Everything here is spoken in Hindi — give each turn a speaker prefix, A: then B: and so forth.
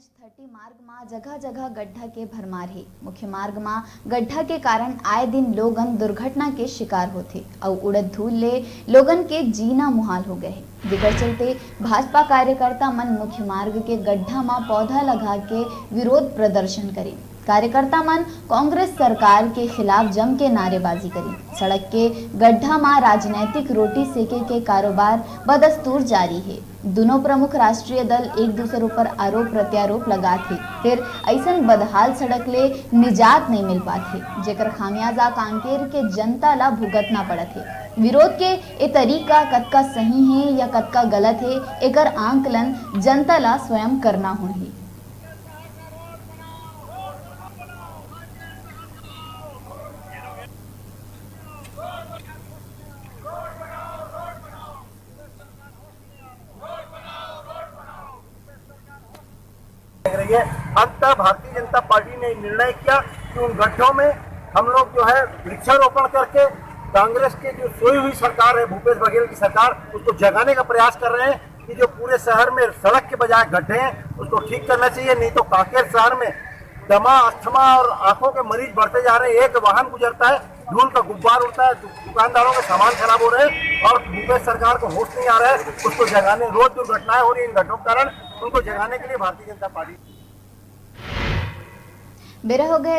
A: NH30 मार्ग में जगह जगह गड्ढा के भरमार है। मुख्य मार्ग में गड्ढा के कारण आए दिन लोगन दुर्घटना के शिकार होते और उड़द धूल ले लोगन के जीना मुहाल हो गए। जेकर चलते भाजपा कार्यकर्ता मन मुख्य मार्ग के गड्ढा में पौधा लगा के विरोध प्रदर्शन करे। कार्यकर्ता मन कांग्रेस सरकार के खिलाफ जम के नारेबाजी करी। सड़क के गड्ढा में राजनीतिक रोटी सेके के कारोबार बदस्तूर जारी है। दोनों प्रमुख राष्ट्रीय दल एक दूसरे पर आरोप प्रत्यारोप लगाते, फिर ऐसा बदहाल सड़क ले निजात नहीं मिल पाते, जेकर खामियाजा कांकेर के जनता ला भुगतना पड़त है। विरोध के ए तरीका कतका सही है या कतका गलत है, एकर आंकलन जनता ला स्वयं करना होही।
B: रही है। अंततः भारतीय जनता पार्टी ने निर्णय किया कि उन गड्ढों में हम लोग जो है वृक्षारोपण करके कांग्रेस की जो सोई हुई सरकार है, भूपेश बघेल की सरकार, उसको जगाने का प्रयास कर रहे हैं कि जो पूरे शहर में सड़क के बजाय गड्ढे हैं उसको ठीक करना चाहिए। नहीं तो कांकेर शहर में दमा, अस्थमा और आंखों के मरीज बढ़ते जा रहे हैं। एक वाहन गुजरता है, धूल का गुब्बार उड़ता है, दुकानदारों के सामान खराब हो रहे हैं और भूपेश सरकार को होश नहीं आ रहा है उसको जगाने। रोज दुर्घटनाएं हो रही है इन गड्ढों के कारण, उनको जगाने के लिए भारतीय जनता पार्टी
A: बेरा हो गए।